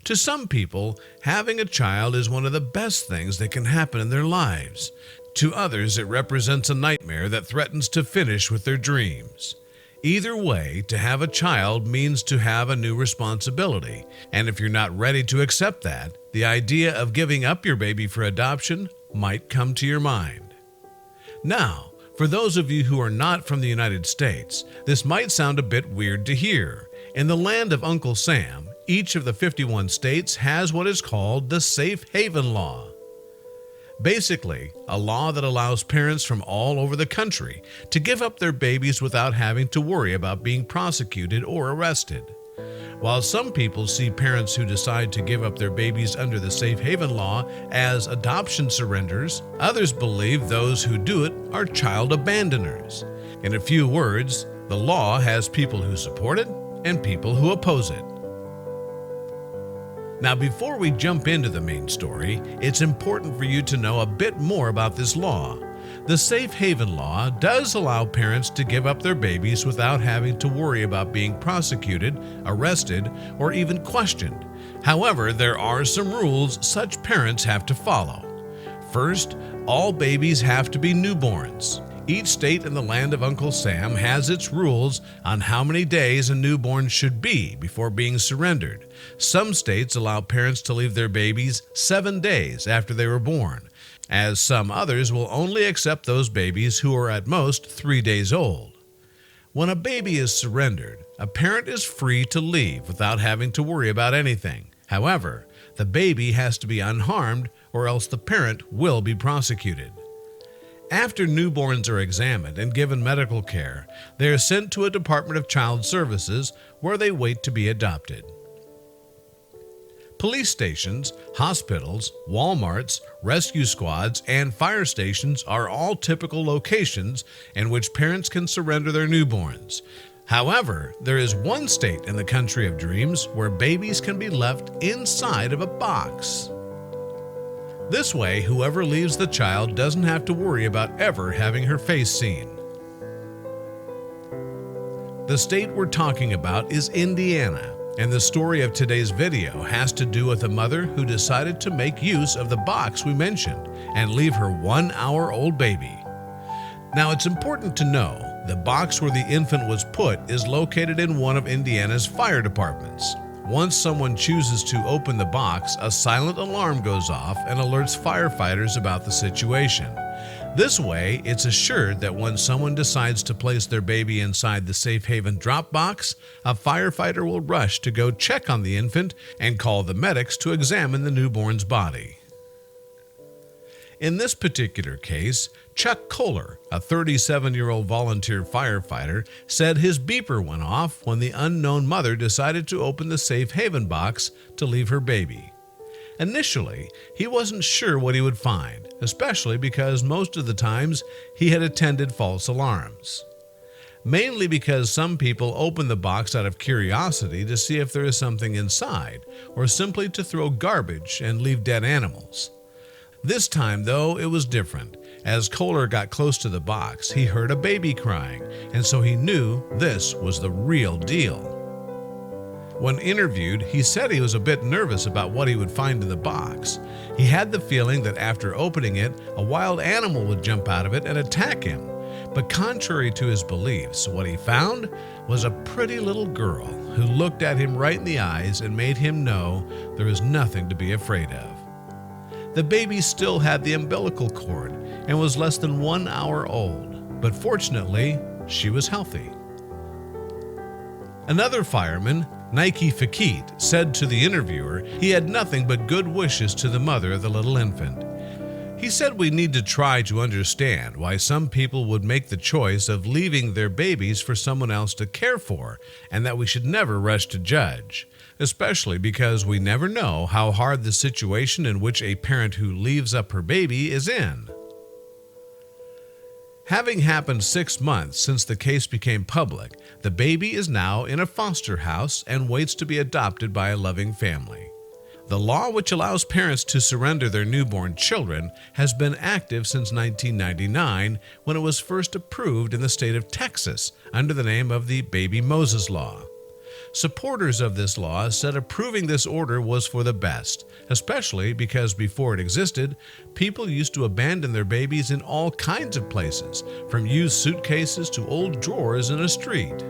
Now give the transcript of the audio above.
To some people, having a child is one of the best things that can happen in their lives. To others, it represents a nightmare that threatens to finish with their dreams. Either way, to have a child means to have a new responsibility, and if you're not ready to accept that, the idea of giving up your baby for adoption might come to your mind. Now, for those of you who are not from the United States, this might sound a bit weird to hear. In the land of Uncle Sam, each of the 51 states has what is called the Safe Haven Law. Basically, a law that allows parents from all over the country to give up their babies without having to worry about being prosecuted or arrested. While some people see parents who decide to give up their babies under the Safe Haven Law as adoption surrenders, others believe those who do it are child abandoners. In a few words, the law has people who support it and people who oppose it. Now, before we jump into the main story, it's important for you to know a bit more about this law. The Safe Haven Law does allow parents to give up their babies without having to worry about being prosecuted, arrested, or even questioned. However, there are some rules such parents have to follow. First, all babies have to be newborns. Each state in the land of Uncle Sam has its rules on how many days a newborn should be before being surrendered. Some states allow parents to leave their babies 7 days after they were born, as some others will only accept those babies who are at most 3 days old. When a baby is surrendered, a parent is free to leave without having to worry about anything. However, the baby has to be unharmed or else the parent will be prosecuted. After newborns are examined and given medical care, they are sent to a Department of Child Services where they wait to be adopted. Police stations, hospitals, Walmarts, rescue squads, and fire stations are all typical locations in which parents can surrender their newborns. However, there is one state in the country of dreams where babies can be left inside of a box. This way, whoever leaves the child doesn't have to worry about ever having her face seen. The state we're talking about is Indiana, and the story of today's video has to do with a mother who decided to make use of the box we mentioned and leave her 1-hour-old baby. Now, it's important to know the box where the infant was put is located in one of Indiana's fire departments. Once someone chooses to open the box, a silent alarm goes off and alerts firefighters about the situation. This way, it's assured that when someone decides to place their baby inside the Safe Haven drop box, a firefighter will rush to go check on the infant and call the medics to examine the newborn's body. In this particular case, Chuck Kohler, a 37-year-old volunteer firefighter, said his beeper went off when the unknown mother decided to open the Safe Haven box to leave her baby. Initially, he wasn't sure what he would find, especially because most of the times he had attended false alarms. Mainly because some people open the box out of curiosity to see if there is something inside, or simply to throw garbage and leave dead animals. This time, though, it was different. As Kohler got close to the box, he heard a baby crying, and so he knew this was the real deal. When interviewed, he said he was a bit nervous about what he would find in the box. He had the feeling that after opening it, a wild animal would jump out of it and attack him. But contrary to his beliefs, what he found was a pretty little girl who looked at him right in the eyes and made him know there was nothing to be afraid of. The baby still had the umbilical cord and was less than 1 hour old, but fortunately, she was healthy. Another fireman, Nike Fakit, said to the interviewer he had nothing but good wishes to the mother of the little infant. He said we need to try to understand why some people would make the choice of leaving their babies for someone else to care for, and that we should never rush to judge, especially because we never know how hard the situation in which a parent who leaves up her baby is in. Having happened 6 months since the case became public, the baby is now in a foster house and waits to be adopted by a loving family. The law which allows parents to surrender their newborn children has been active since 1999, when it was first approved in the state of Texas under the name of the Baby Moses Law. Supporters of this law said approving this order was for the best, especially because before it existed, people used to abandon their babies in all kinds of places, from used suitcases to old drawers in a street.